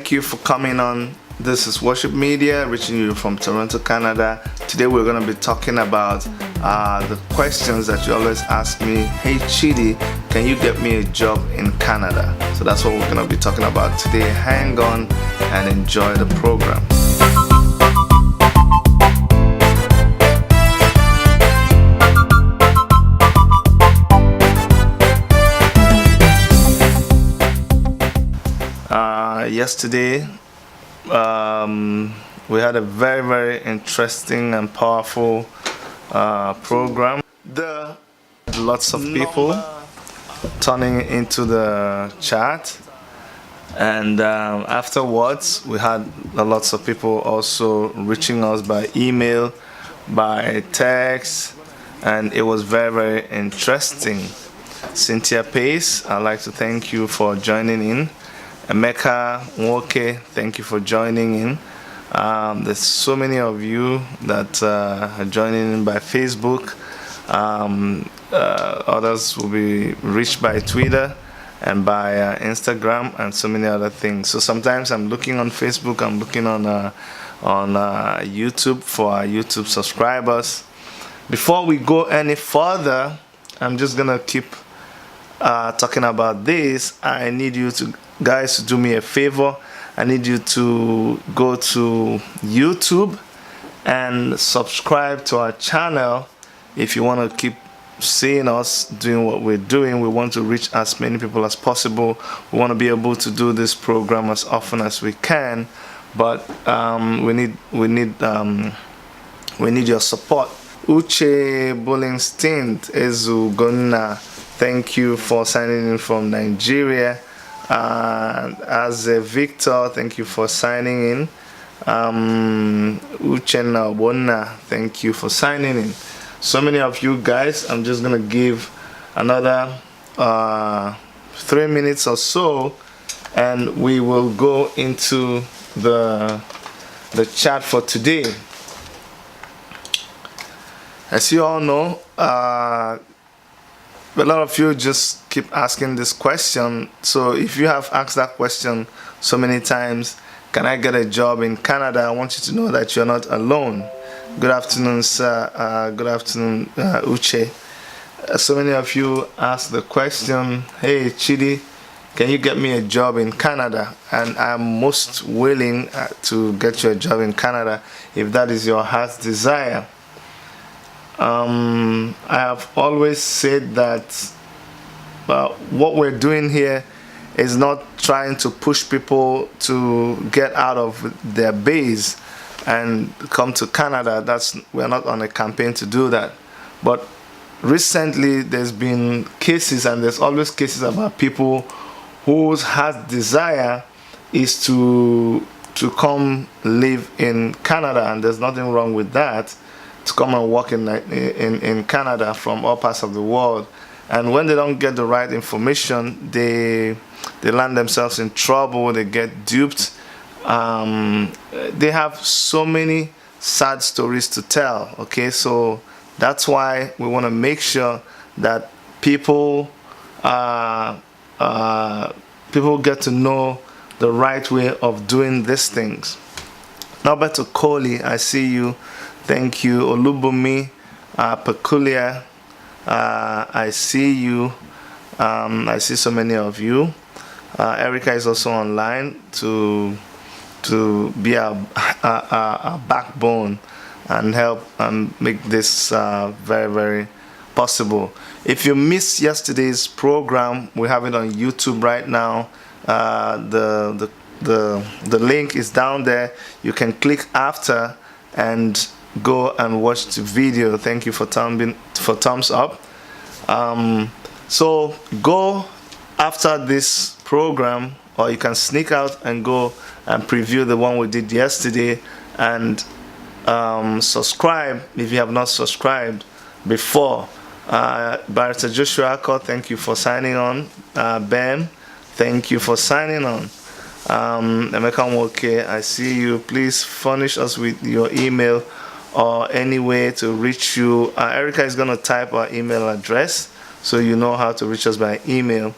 Thank you for coming on. This is Worship Media, reaching you from Toronto, Canada. Today we're going to be talking about the questions that you always ask me. Hey Chidi, can you get me a job in Canada? So that's what we're going to be talking about today. Hang on and enjoy the program. Yesterday we had a very interesting and powerful program. Lots of people turning into the chat, and afterwards we had lots of people also reaching us by email, by text, and it was very interesting. Cynthia Pace, I'd like to thank you for joining in. Emeka Nwoke, thank you for joining in. There's so many of you that are joining in by Facebook. Others will be reached by Twitter and by Instagram and so many other things. So sometimes I'm looking on Facebook, I'm looking on YouTube for our YouTube subscribers. Before we go any further, I'm just gonna keep talking about this. I need you guys to do me a favor. I need you to go to YouTube and subscribe to our channel if you want to keep seeing us doing what we're doing. We want to reach as many people as possible. We want to be able to do this program as often as we can, but we need your support. Uche Bullingstein Ezugonna, thank you for signing in from Nigeria. As a Victor, thank you for signing in. Uchenna Wonna, thank you for signing in. So many of you guys. I'm just gonna give another 3 minutes or so, and we will go into the chat for today. As you all know, a lot of you just keep asking this question. So if you have asked that question so many times, can I get a job in Canada? I want you to know that you're not alone. Good afternoon, sir. Good afternoon, Uche. So many of you ask the question, hey Chidi, can you get me a job in Canada? And I'm most willing to get you a job in Canada if that is your heart's desire. I have always said that what we're doing here is not trying to push people to get out of their base and come to Canada. We're not on a campaign to do that. But recently there's been cases, and there's always cases about people whose heart's desire is to come live in Canada, and there's nothing wrong with that, to come and work in Canada from all parts of the world. And when they don't get the right information, they land themselves in trouble, they get duped. They have so many sad stories to tell, okay? So that's why we want to make sure that people get to know the right way of doing these things. Norberto Coley, I see you. Thank you. Olubumi Peculiar, I see you. I see so many of you. Erica is also online to be our backbone and help make this very possible. If you missed yesterday's program, we have it on YouTube right now. The link is down there. You can click after and go and watch the video. Thank you for thumbs up. So go after this program, or you can sneak out and go and preview the one we did yesterday, and subscribe if you have not subscribed before. Barrister Joshua Akko, thank you for signing on. Ben, thank you for signing on. Emeka Nwoke, I see you. Please furnish us with your email or any way to reach you. Erica is going to type our email address so you know how to reach us by email.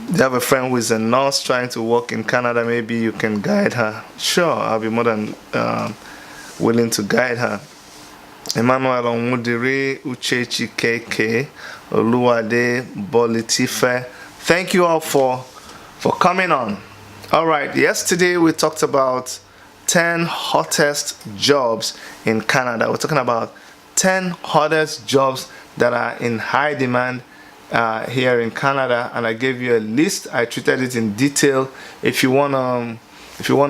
you have a friend who is a nurse trying to work in Canada, maybe you can guide her. Sure, I'll be more than willing to guide her. Emmanuel Onwudiri, Uchechi KK, Oluwade Bolitife. Thank you all for coming on. All right, yesterday we talked about 10 hottest jobs in Canada. We're talking about 10 hottest jobs that are in high demand here in Canada, and I gave you a list. I treated it in detail. If you wanna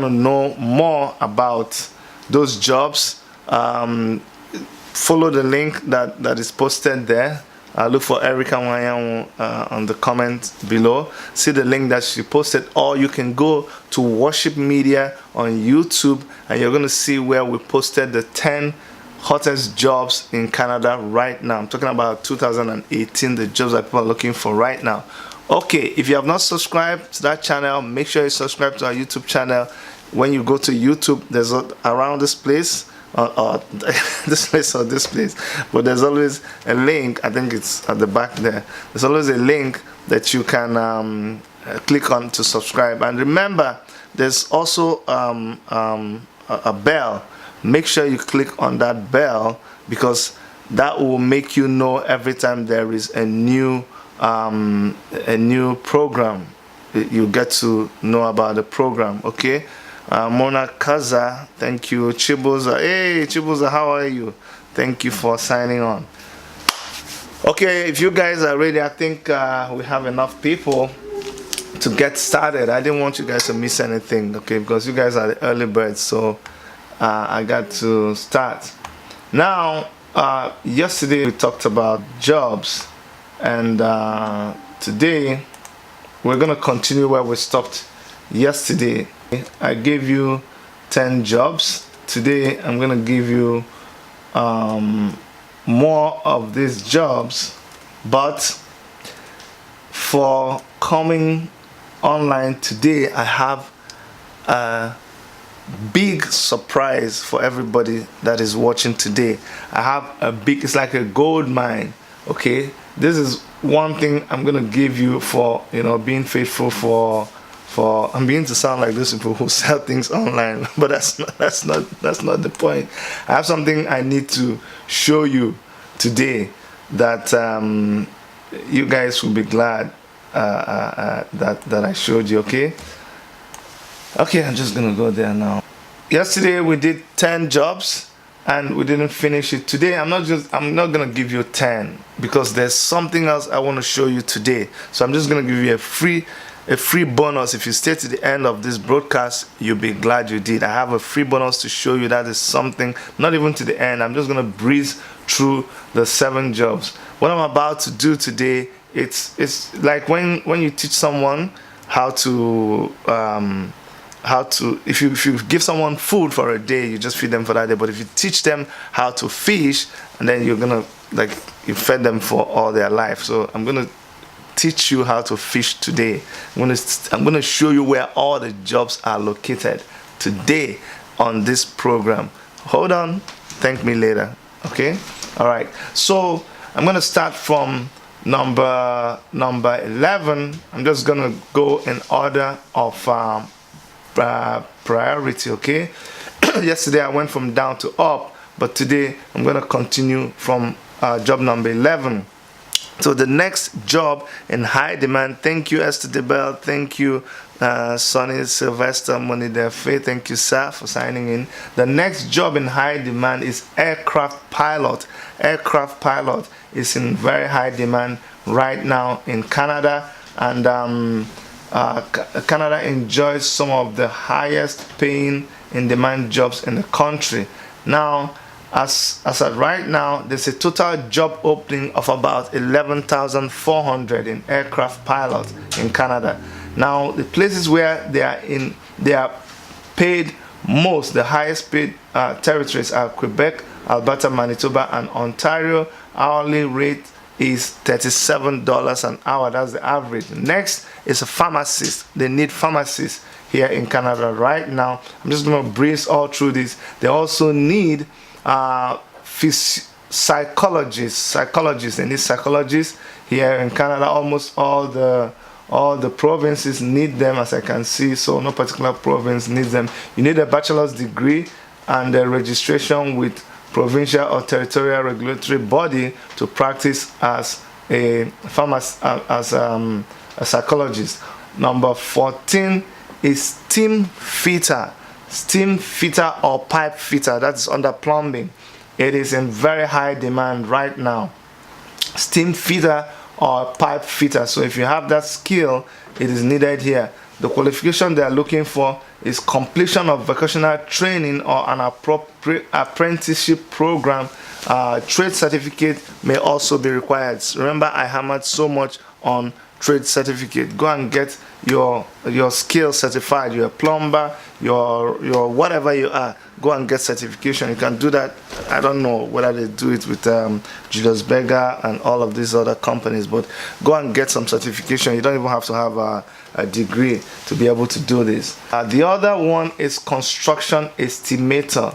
know more about those jobs, follow the link that is posted there. Look for Erica Wanyan on the comment below. See the link that she posted, or you can go to Worship Media on YouTube and you're going to see where we posted the 10 hottest jobs in Canada right now. I'm talking about 2018, the jobs that people are looking for right now. Okay, if you have not subscribed to that channel, make sure you subscribe to our YouTube channel. When you go to YouTube, there's around this place, or this place or this place, but there's always a link. I think it's at the back there. There's always a link that you can click on to subscribe. And remember, there's also a bell. Make sure you click on that bell, because that will make you know every time there is a new program. You get to know about the program. Okay. Mona Kaza, thank you. Chibuza, hey Chibuza, how are you? Thank you for signing on. Okay, if you guys are ready, I think we have enough people to get started. I didn't want you guys to miss anything, okay, because you guys are the early birds, so I got to start. Now, yesterday we talked about jobs, and today we're gonna continue where we stopped yesterday. I gave you 10 jobs. Today I'm gonna give you more of these jobs, but for coming online today, I have a big surprise for everybody that is watching today. I have a big, it's like a gold mine. Okay, this is one thing I'm gonna give you for, you know, being faithful for I'm beginning to sound like those people who sell things online, but that's not the point. I have something I need to show you today that you guys will be glad that I showed you. Okay, I'm just gonna go there now. Yesterday we did 10 jobs and we didn't finish it. Today I'm not gonna give you 10, because there's something else I want to show you today. So I'm just gonna give you a free bonus. If you stay to the end of this broadcast, you'll be glad you did. I have a free bonus to show you. That is something, not even to the end. I'm just gonna breeze through the 7 jobs. What I'm about to do today, it's like when you teach someone how to if you give someone food for a day, you just feed them for that day. But if you teach them how to fish, and then you're gonna, like, you fed them for all their life. So I'm gonna teach you how to fish today. I'm gonna show you where all the jobs are located today on this program. Hold on, thank me later. Okay, all right, so I'm gonna start from number 11. I'm just gonna go in order of priority. Okay, yesterday I went from down to up, but today I'm gonna continue from job number 11. So the next job in high demand, thank you Esther DeBell, thank you Sonny Sylvester Monidefe, thank you sir for signing in. The next job in high demand is aircraft pilot. Aircraft pilot is in very high demand right now in Canada, and Canada enjoys some of the highest paying in demand jobs in the country. Now, as at right now, there's a total job opening of about 11,400 in aircraft pilot in Canada. Now, the places where they are paid most, the highest paid territories are Quebec, Alberta, Manitoba, and Ontario. Hourly rate is $37 an hour. That's the average. Next is a pharmacist. They need pharmacists here in Canada right now. I'm just going to breeze all through this. They also need psychologists. They need psychologists here in Canada. Almost all the All the provinces need them, as I can see, so no particular province needs them. You need a bachelor's degree and a registration with provincial or territorial regulatory body to practice as a psychologist. Number 14 is steam fitter. Steam fitter or pipe fitter, that's under plumbing. It is in very high demand right now. Steam fitter or pipe fitter. So if you have that skill, it is needed here. The qualification they are looking for is completion of vocational training or an appropriate apprenticeship program. Trade certificate may also be required. Remember, I hammered so much on trade certificate. Go and get your skill certified. You're a plumber, you're whatever you are, go and get certification. You can do that. I don't know whether they do it with Julius Berger and all of these other companies, but go and get some certification. You don't even have to have a degree to be able to do this. The other one is construction estimator.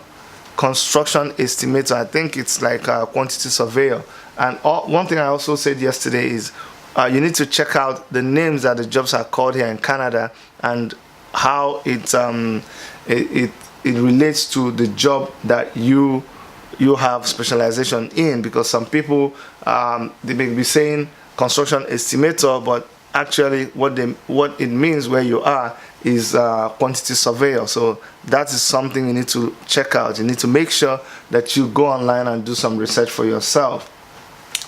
Construction estimator, I think it's like a quantity surveyor. And one thing I also said yesterday is you need to check out the names that the jobs are called here in Canada and how it relates to the job that you have specialization in, because some people they may be saying construction estimator, but actually what it means where you are is quantity surveyor. So that is something you need to check out. You need to make sure that you go online and do some research for yourself.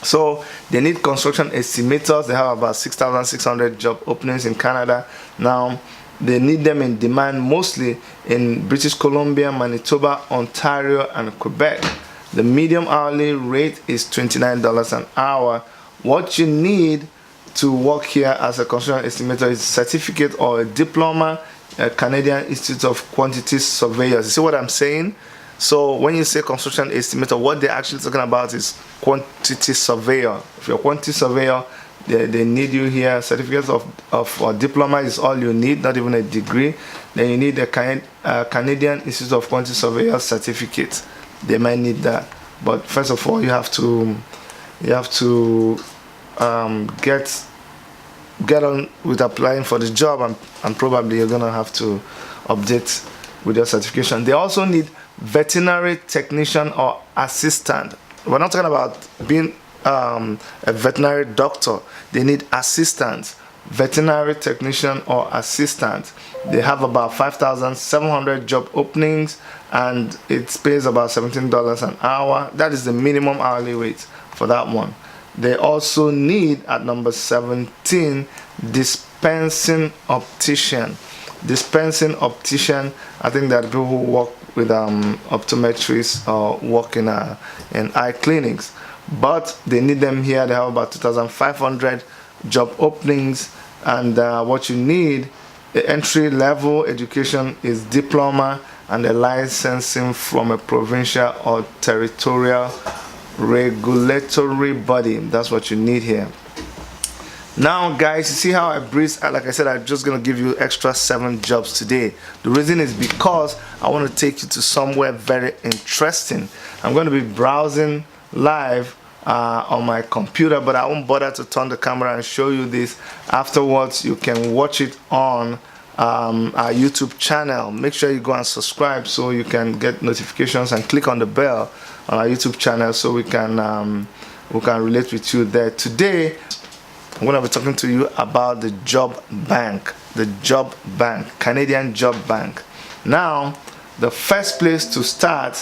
So they need construction estimators. They have about 6,600 job openings in Canada now. They need them in demand mostly in British Columbia, Manitoba, Ontario, and Quebec. The medium hourly rate is $29 an hour. What you need to work here as a construction estimator is a certificate or a diploma, a Canadian Institute of Quantity Surveyors. You see what I'm saying? So when you say construction estimator, what they're actually talking about is quantity surveyor. If you're a quantity surveyor, they need you here. Certificate of diploma is all you need, not even a degree. Then you need a Canadian Institute of Quantity Surveyor certificate. They might need that. But first of all, you have to get on with applying for the job, and probably you're gonna have to update with your certification. They also need veterinary technician or assistant. We're not talking about being a veterinary doctor. They need assistants, veterinary technician or assistant. They have about 5,700 job openings, and it pays about $17 an hour. That is the minimum hourly rate for that one. They also need, at number 17, dispensing optician. Dispensing optician, I think that people who work with optometrists or work in eye clinics, but they need them here. They have about 2,500 job openings, and what you need, the entry level education is diploma and a licensing from a provincial or territorial regulatory body. That's what you need here. Now guys, you see how I breeze? Like I said, I'm just gonna give you extra 7 jobs today. The reason is because I want to take you to somewhere very interesting. I'm going to be browsing live on my computer, but I won't bother to turn the camera and show you this. Afterwards, you can watch it on our YouTube channel. Make sure you go and subscribe so you can get notifications, and click on the bell on our YouTube channel so we can relate with you there. Today I'm going to be talking to you about the job bank, Canadian Job Bank. Now, the first place to start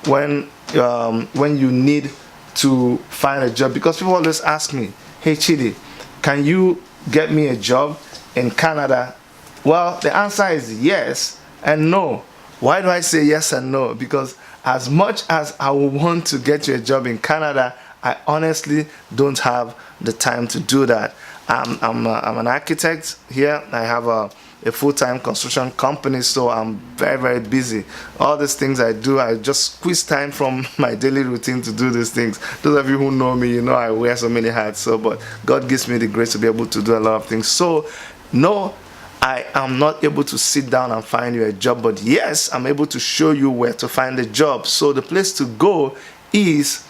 when you need to find a job, because people always ask me, hey Chidi, can you get me a job in Canada? Well, the answer is yes and no. Why do I say yes and no? Because as much as I would want to get you a job in Canada, I honestly don't have the time to do that. I'm an architect here. I have a full-time construction company, so I'm very, very busy. All these things I do, I just squeeze time from my daily routine to do these things. Those of you who know me, you know I wear so many hats. So, but God gives me the grace to be able to do a lot of things. So, no, I am not able to sit down and find you a job, but yes, I'm able to show you where to find a job. So the place to go is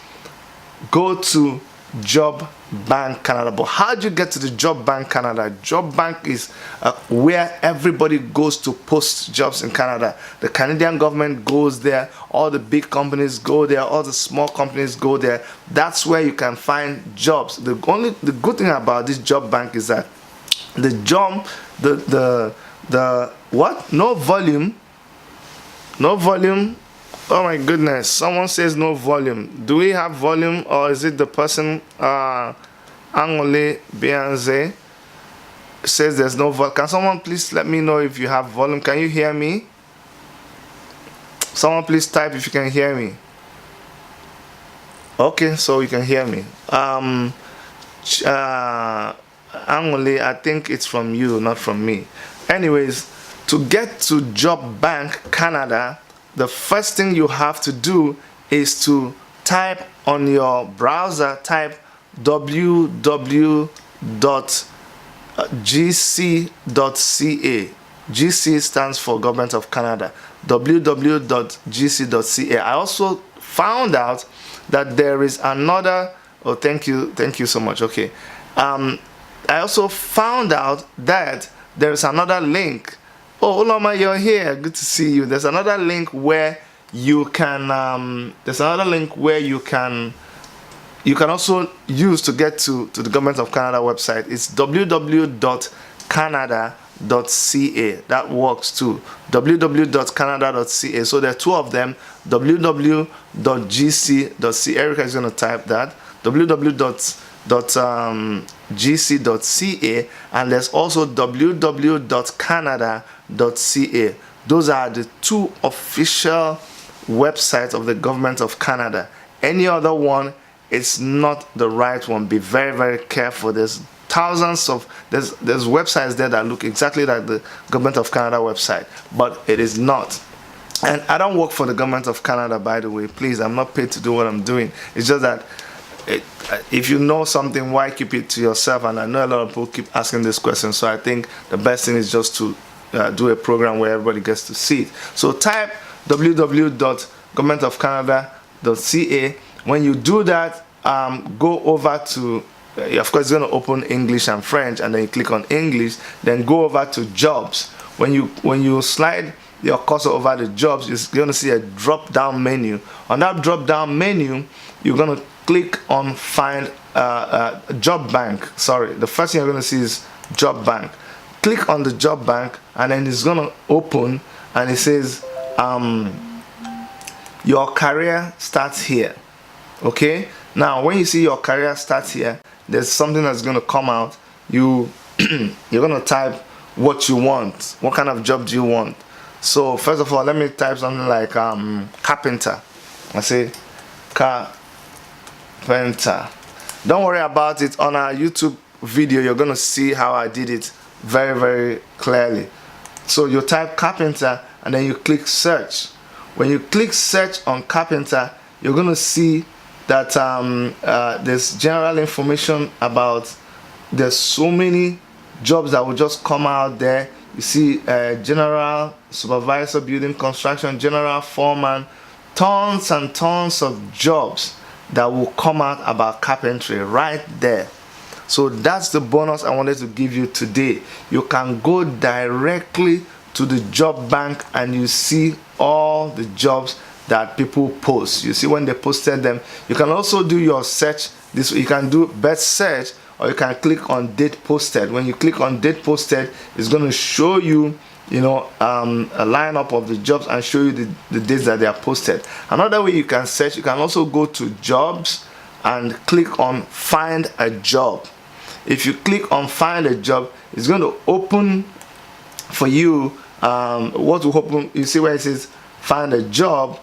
go to Job Bank Canada. But how do you get to the Job Bank Canada? Job Bank is where everybody goes to post jobs in Canada. The Canadian government goes there, all the big companies go there, all the small companies go there. That's where you can find jobs. The good thing about this Job Bank is that the job, the what? No volume. Oh my goodness, someone says no volume. Do we have volume, or is it the person Angole Bianze says there's no volume? Can someone please let me know if you have volume? Can you hear me? Someone please type if you can hear me. Okay, so you can hear me. Angole, I think it's from you, not from me. Anyways, to get to Job Bank Canada, the first thing you have to do is to type on your browser, type www.gc.ca. GC stands for Government of Canada. www.gc.ca. I also found out that there is another. Oh, thank you so much. Okay. I also found out that there is another link. Oh, Oloma, you're here. Good to see you. There's another link where you can. You can also use to get to the Government of Canada website. It's www.canada.ca. That works too. www.canada.ca. So there are two of them. www.gc.ca. Erica is going to type that. www.gc.ca, and there's also www.canada.ca. Those are the two official websites of the Government of Canada. Any other one is not the right one. Be very, very careful. There's thousands of there's websites there that look exactly like the Government of Canada website, but it is not. And I don't work for the Government of Canada, by the way. Please, I'm not paid to do what I'm doing. It's just that if you know something, why keep it to yourself? And I know a lot of people keep asking this question, so I think the best thing is just to do a program where everybody gets to see it. So type www.governmentofcanada.ca. When you do that, go over to, of course, it's going to open English and French, and then you click on English, then go over to jobs. When you slide your cursor over the jobs, you're going to see a drop down menu. On that drop down menu, you're going to click on find Job Bank. Sorry, the first thing you're going to see is Job Bank. Click on the Job Bank, and then it's going to open, and it says your career starts here. Okay, now when you see your career starts here, there's something that's going to come out. You're going to type what you want. What kind of job do you want? So first of all, let me type something like carpenter. I say carpenter. Don't worry about it. On our YouTube video, you're going to see how I did it very, very clearly. So you type carpenter, and then you click search. When you click search on carpenter, you're going to see that there's general information about, there's so many jobs that will just come out there. You see general supervisor, building construction, general foreman, tons and tons of jobs that will come out about carpentry right there. So that's the bonus I wanted to give you today. You can go directly to the Job Bank and you see all the jobs that people post. You see when they posted them. You can also do your search. This you can do best search, or you can click on date posted. When you click on date posted, it's going to show you, a lineup of the jobs and show you the dates that they are posted. Another way you can search, you can also go to jobs and click on find a job. If you click on find a job, it's going to open for you what will open. You see where it says find a job,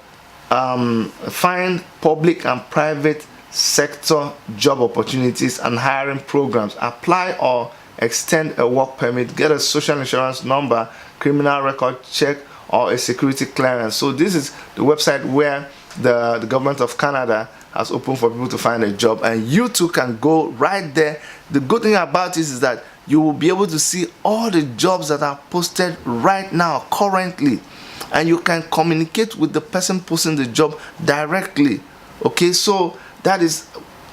find public and private sector job opportunities and hiring programs, apply or extend a work permit, get a social insurance number, criminal record check, or a security clearance. So this is the website where the Government of Canada has opened for people to find a job, and you too can go right there. The good thing about this is that you will be able to see all the jobs that are posted right now currently, and you can communicate with the person posting the job directly. Okay, so that is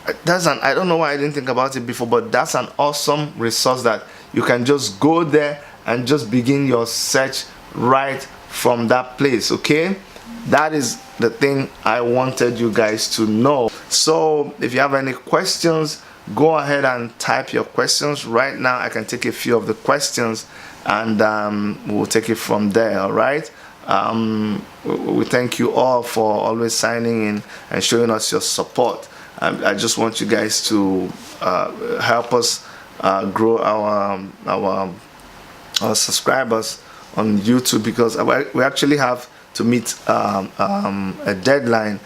I don't know why I didn't think about it before, but that's an awesome resource that you can just go there and just begin your search right from that place. Okay, that is the thing I wanted you guys to know. So if you have any questions, go ahead and type your questions right now. I can take a few of the questions, and we'll take it from there. All right. We thank you all for always signing in and showing us your support. I just want you guys to help us grow our subscribers on YouTube, because we actually have to meet a deadline.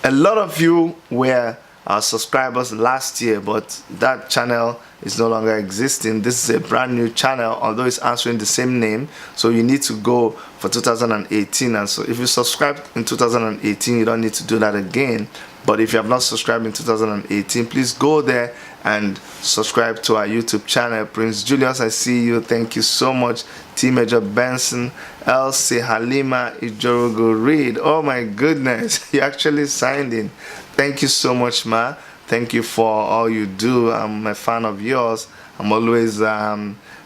A lot of you were subscribers last year, but that channel is no longer existing. This is a brand new channel, although it's answering the same name. So you need to go for 2018, and so if you subscribed in 2018, you don't need to do that again. But if you have not subscribed in 2018, please go there and subscribe to our YouTube channel. Prince Julius, I see you. Thank you so much. T Major Benson, Elsie, Halima, Ijorogo Reed. Oh my goodness, you actually signed in. Thank you so much, ma. Thank you for all you do. I'm a fan of yours. I'm always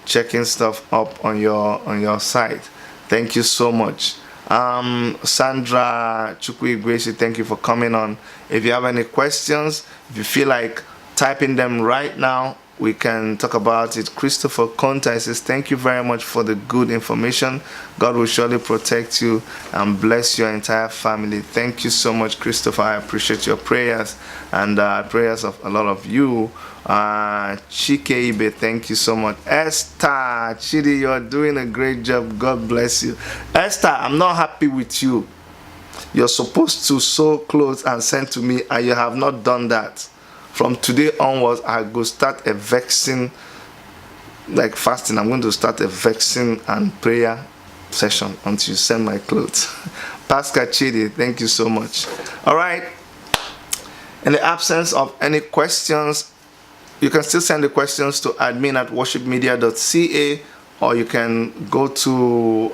checking stuff up on your site. Thank you so much. Sandra Chukwuigweshi, thank you for coming on. If you have any questions, if you feel like typing them right now, we can talk about it. Christopher Conta says, thank you very much for the good information. God will surely protect you and bless your entire family. Thank you so much, Christopher. I appreciate your prayers and prayers of a lot of you. Chike Ibe, thank you so much. Esther Chidi, you're doing a great job. God bless you. Esther, I'm not happy with you. You're supposed to sew clothes and send to me, and you have not done that. From today onwards, I go start a vexing, like fasting. I'm going to start a vexing and prayer session until you send my clothes. Pascal Chidi, thank you so much. All right. In the absence of any questions, you can still send the questions to admin@worshipmedia.ca, or you can go to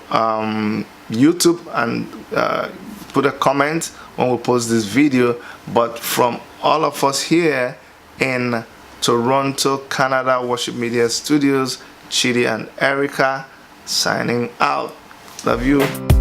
YouTube and put a comment when we post this video. But from all of us here in Toronto, Canada, Worship Media Studios, Chidi and Erica signing out. Love you.